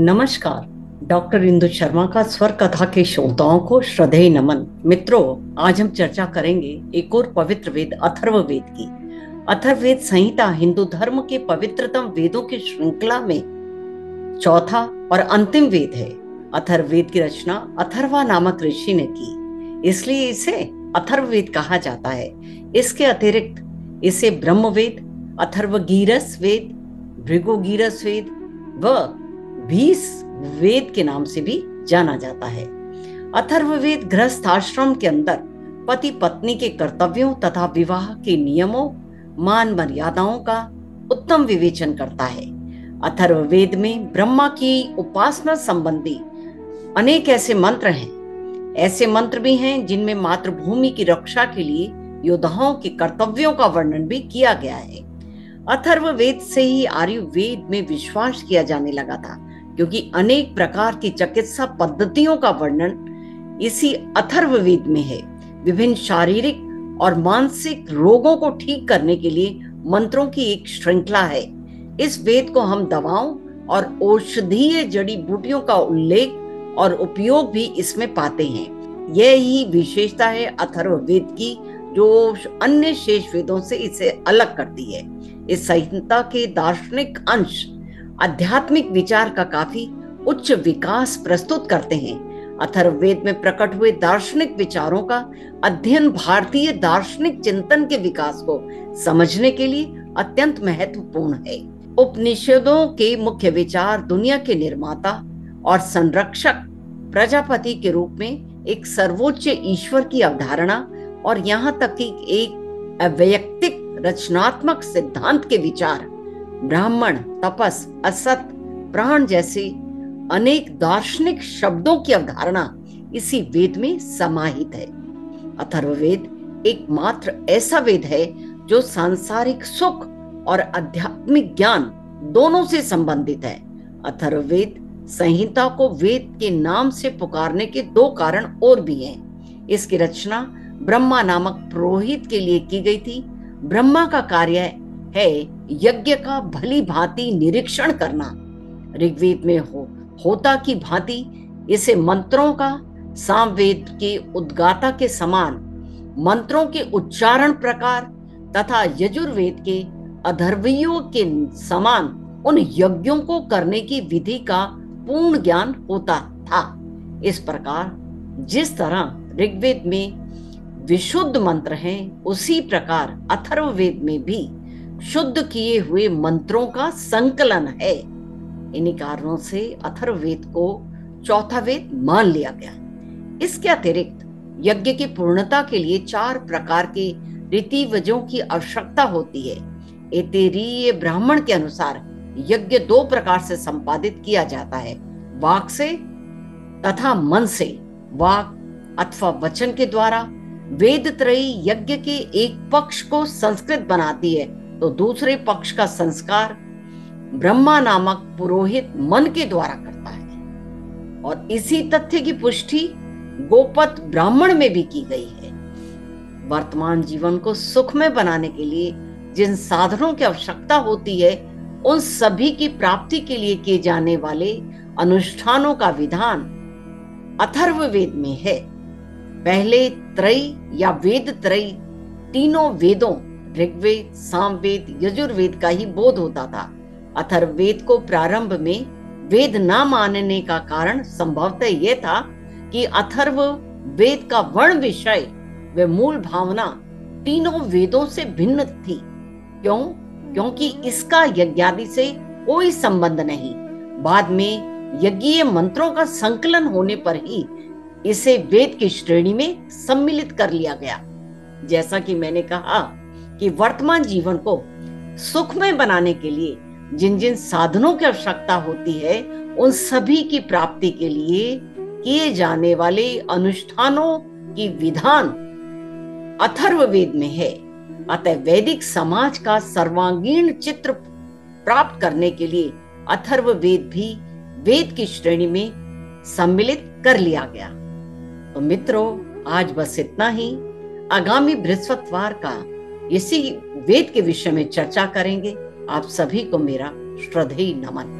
नमस्कार। डॉक्टर इंदु शर्मा का स्वर कथा के श्रोताओं को श्रद्धेय नमन। मित्रों, आज हम चर्चा करेंगे एक और पवित्र वेद अथर्ववेद की। अथर्ववेद संहिता हिंदू धर्म के पवित्रतम वेदों की श्रृंखला में चौथा और अंतिम वेद है। अथर्ववेद की रचना अथर्वा नामक ऋषि ने की, इसलिए इसे अथर्ववेद कहा जाता है। इसके अतिरिक्त इसे ब्रह्मवेद, अथर्वगीरस वेद, भृगुगीरस वेद व 20 वेद के नाम से भी जाना जाता है। अथर्ववेद गृहस्थ आश्रम के अंदर पति पत्नी के कर्तव्यों तथा विवाह के नियमों, मान मर्यादाओं का उत्तम विवेचन करता है। अथर्ववेद में ब्रह्मा की उपासना संबंधी अनेक ऐसे मंत्र हैं। ऐसे मंत्र भी हैं जिनमें मातृभूमि की रक्षा के लिए योद्धाओं के कर्तव्यों का वर्णन भी किया गया है। अथर्ववेद से ही आयुर्वेद में विश्वास किया जाने लगा था, क्योंकि अनेक प्रकार की चिकित्सा पद्धतियों का वर्णन इसी अथर्ववेद में है। विभिन्न शारीरिक और मानसिक रोगों को ठीक करने के लिए मंत्रों की एक श्रृंखला है। इस वेद को हम दवाओं और औषधीय जड़ी बूटियों का उल्लेख और उपयोग भी इसमें पाते हैं। यह ही विशेषता है अथर्ववेद की, जो अन्य शेष वेदों से इसे अलग करती है। इस संहिता के दार्शनिक अंश आध्यात्मिक विचार का काफी उच्च विकास प्रस्तुत करते हैं। अथर्ववेद में प्रकट हुए दार्शनिक विचारों का अध्ययन भारतीय दार्शनिक चिंतन के विकास को समझने के लिए अत्यंत महत्वपूर्ण है। उपनिषदों के मुख्य विचार दुनिया के निर्माता और संरक्षक प्रजापति के रूप में एक सर्वोच्च ईश्वर की अवधारणा और यहाँ तक कि एक अवैयक्तिक रचनात्मक सिद्धांत के विचार, ब्राह्मण, तपस, असत, प्राण जैसे अनेक दार्शनिक शब्दों की अवधारणा इसी वेद में समाहित है। अथर्ववेद एकमात्र ऐसा वेद है जो सांसारिक सुख और आध्यात्मिक ज्ञान दोनों से संबंधित है। अथर्ववेद संहिता को वेद के नाम से पुकारने के दो कारण और भी हैं। इसकी रचना ब्रह्मा नामक पुरोहित के लिए की गई थी। ब्रह्मा का कार्य है यज्ञ का भली भांति निरीक्षण करना। ऋग्वेद में होता की भांति इसे मंत्रों का सामवेद के उद्गाता के समान मंत्रों के उच्चारण प्रकार तथा यजुर्वेद के अथर्वयों के समान उन यज्ञों को करने की विधि का पूर्ण ज्ञान होता था। इस प्रकार जिस तरह ऋग्वेद में विशुद्ध मंत्र हैं, उसी प्रकार अथर्ववेद में भी शुद्ध किए हुए मंत्रों का संकलन है। इन्हीं कारणों से अथर्ववेद को चौथा वेद मान लिया गया। इसके अतिरिक्त यज्ञ की पूर्णता के लिए 4 प्रकार के रीतिवजों की आवश्यकता होती है। ऐतरेय ब्राह्मण के अनुसार यज्ञ 2 प्रकार से संपादित किया जाता है, वाक से तथा मन से। वाक अथवा वचन के द्वारा वेद त्रयी यज्ञ के एक पक्ष को संस्कृत बनाती है, तो दूसरे पक्ष का संस्कार ब्रह्मा नामक पुरोहित मन के द्वारा करता है। और इसी तथ्य की पुष्टि गोपत ब्राह्मण में भी की गई है। वर्तमान जीवन को सुखमय बनाने के लिए जिन साधनों की आवश्यकता होती है, उन सभी की प्राप्ति के लिए किए जाने वाले अनुष्ठानों का विधान अथर्ववेद में है। पहले त्रयी या वेद त्रयी तीनों वेदों ऋग्वेद, सामवेद, यजुर्वेद का ही बोध होता था। अथर्ववेद को प्रारंभ में वेद न मानने का कारण संभवतः यह था कि अथर्व वेद का वर्ण विषय व मूल भावना तीनों वेदों से भिन्न थी। क्योंकि इसका यज्ञादि से कोई संबंध नहीं। बाद में यज्ञीय मंत्रों का संकलन होने पर ही इसे वेद की श्रेणी में सम्मिलित कर लिया गया। जैसा कि मैंने कहा कि वर्तमान जीवन को सुखमय बनाने के लिए जिन जिन साधनों की आवश्यकता होती है, उन सभी की प्राप्ति के लिए किए जाने वाले अनुष्ठानों की विधान अथर्ववेद में है। अतः वैदिक समाज का सर्वांगीण चित्र प्राप्त करने के लिए अथर्ववेद भी वेद की श्रेणी में सम्मिलित कर लिया गया। तो मित्रों, आज बस इतना ही। आगामी बृहस्पतिवार का इसी वेद के विषय में चर्चा करेंगे। आप सभी को मेरा श्रद्धेय नमन।